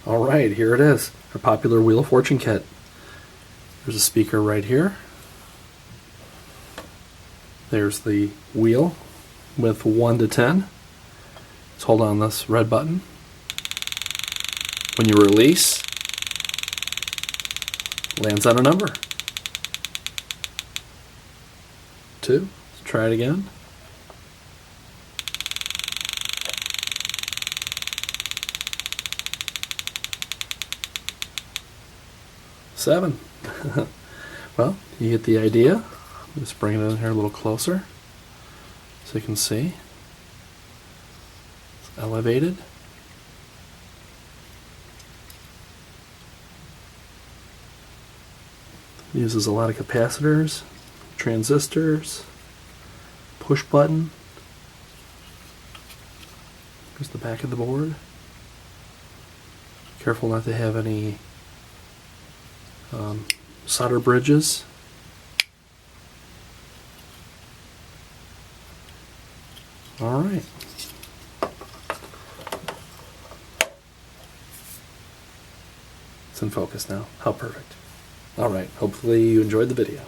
Alright, here it is, our popular Wheel of Fortune kit. There's a speaker right here. There's the wheel with 1 to 10. Let's hold on this red button. When you release, lands on a number. 2. Let's try it again. 7. Well, you get the idea. Just bring it in here a little closer so you can see. It's elevated. Uses a lot of capacitors, transistors, push button. Here's the back of the board. Careful not to have any solder bridges. Alright. It's in focus now. How perfect. Alright, hopefully you enjoyed the video.